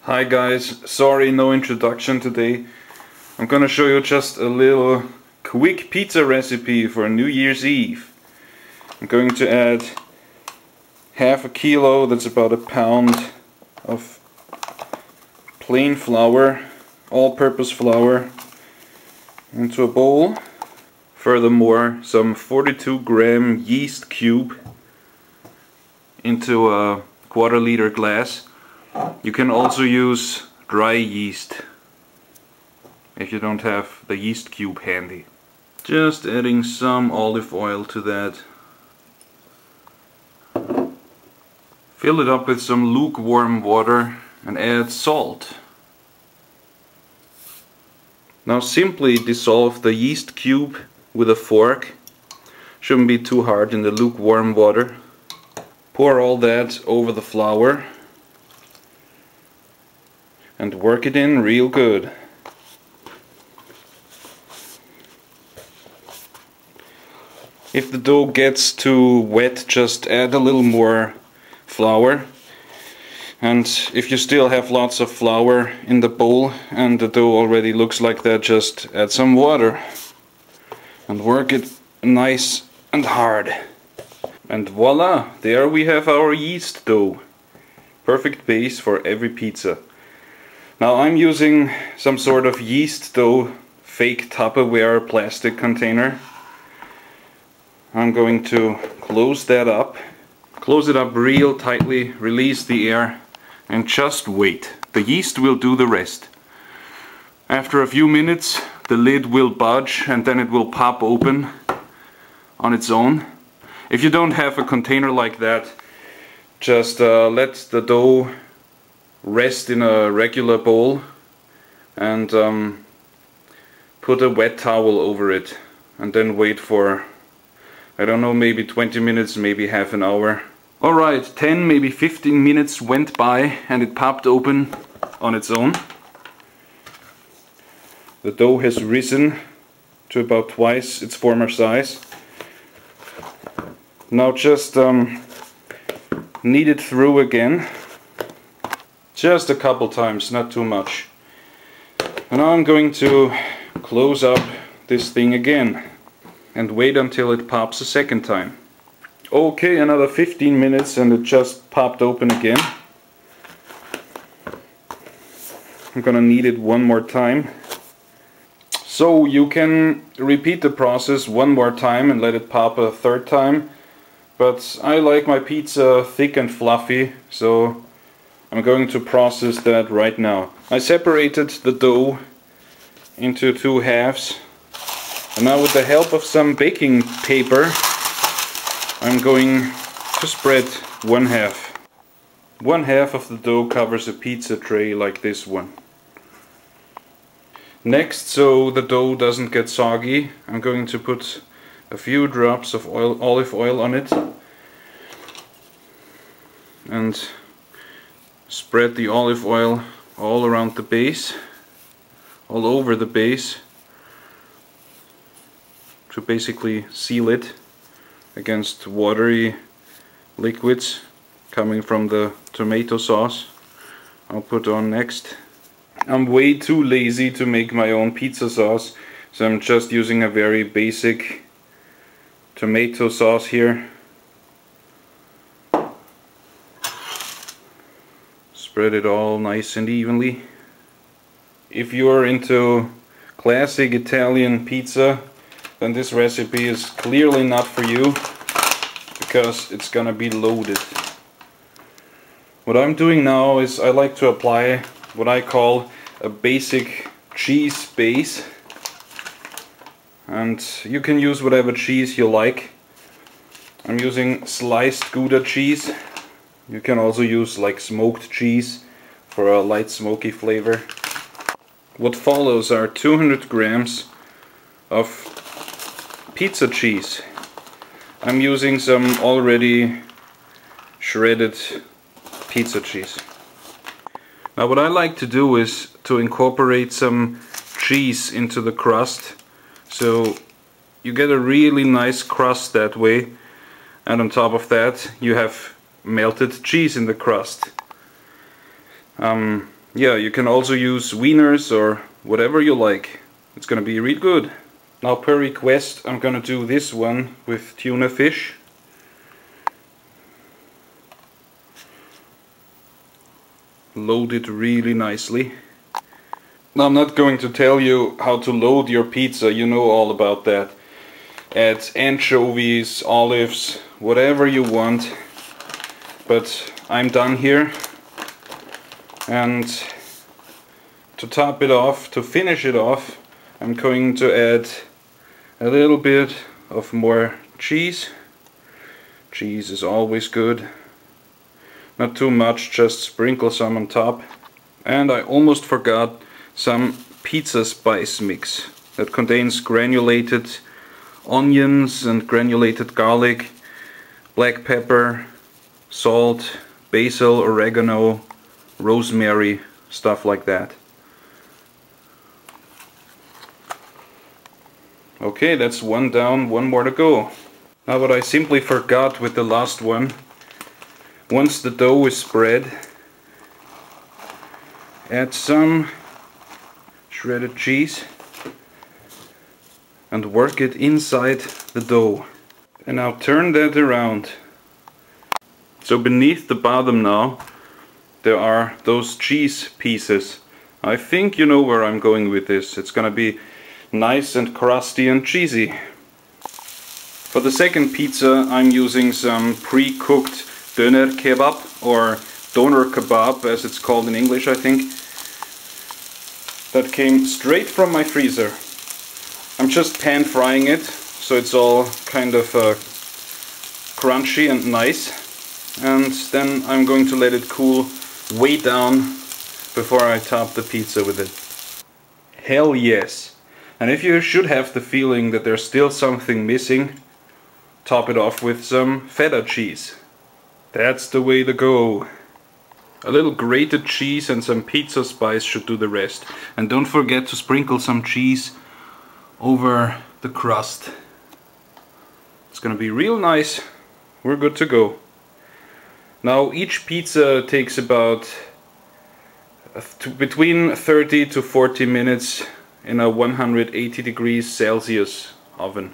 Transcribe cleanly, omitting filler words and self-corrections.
Hi guys, sorry no introduction today. I'm gonna show you just a little quick pizza recipe for New Year's Eve. I'm going to add half a kilo, that's about a pound, of plain flour, all-purpose flour, into a bowl. Furthermore, some 42-gram yeast cube into a quarter-liter glass. You can also use dry yeast if you don't have the yeast cube handy. Just adding some olive oil to that. Fill it up with some lukewarm water and add salt. Now simply dissolve the yeast cube with a fork. Shouldn't be too hard in the lukewarm water. Pour all that over the flour and work it in real good. If the dough gets too wet, just add a little more flour. And if you still have lots of flour in the bowl and the dough already looks like that, just add some water and work it nice and hard. And voila, there we have our yeast dough. Perfect base for every pizza. Now I'm using some sort of yeast dough fake Tupperware plastic container. I'm going to close that up. Close it up real tightly, release the air, and just wait. The yeast will do the rest. After a few minutes the lid will budge and then it will pop open on its own. If you don't have a container like that, just let the dough rest in a regular bowl and put a wet towel over it and then wait for, I don't know, maybe 20 minutes, maybe half an hour. Alright, 10 maybe 15 minutes went by and it popped open on its own. The dough has risen to about twice its former size. Now just knead it through again. Just a couple times, not too much. And now I'm going to close up this thing again and wait until it pops a second time. Okay, another 15 minutes and it just popped open again. I'm gonna knead it one more time. So you can repeat the process one more time and let it pop a third time. But I like my pizza thick and fluffy, so I'm going to process that right now. I separated the dough into two halves. And now with the help of some baking paper, I'm going to spread one half. One half of the dough covers a pizza tray like this one. Next, so the dough doesn't get soggy, I'm going to put a few drops of olive oil on it and spread the olive oil all around the base, all over the base, to basically seal it against watery liquids coming from the tomato sauce I'll put on next. I'm way too lazy to make my own pizza sauce, so I'm just using a very basic tomato sauce here. Spread it all nice and evenly. If you're into classic Italian pizza, then this recipe is clearly not for you, because it's gonna be loaded. What I'm doing now is I like to apply what I call a basic cheese base, and you can use whatever cheese you like. I'm using sliced Gouda cheese. You can also use like smoked cheese for a light smoky flavor. What follows are 200 grams of pizza cheese. I'm using some already shredded pizza cheese. Now what I like to do is to incorporate some cheese into the crust, so you get a really nice crust that way, and on top of that you have melted cheese in the crust. Yeah, you can also use wieners or whatever you like. It's gonna be real good. Now per request I'm gonna do this one with tuna fish. Load it really nicely. Now I'm not going to tell you how to load your pizza, you know all about that. Add anchovies, olives, whatever you want. But I'm done here. And to top it off, to finish it off, I'm going to add a little bit of more cheese. Cheese is always good. Not too much, just sprinkle some on top. And I almost forgot some pizza spice mix that contains granulated onions and granulated garlic, black pepper, salt, basil, oregano, rosemary, stuff like that. Okay, that's one down, one more to go. Now what I simply forgot with the last one, once the dough is spread, add some shredded cheese and work it inside the dough. And now turn that around. So beneath the bottom now there are those cheese pieces. I think you know where I'm going with this. It's gonna be nice and crusty and cheesy. For the second pizza I'm using some pre-cooked döner kebab, or doner kebab as it's called in English, I think. That came straight from my freezer. I'm just pan frying it so it's all kind of crunchy and nice, and then I'm going to let it cool way down before I top the pizza with it. Hell yes! And if you should have the feeling that there's still something missing, top it off with some feta cheese. That's the way to go. A little grated cheese and some pizza spice should do the rest. And don't forget to sprinkle some cheese over the crust. It's gonna be real nice. We're good to go. Now each pizza takes about between 30 to 40 minutes in a 180 degrees Celsius oven.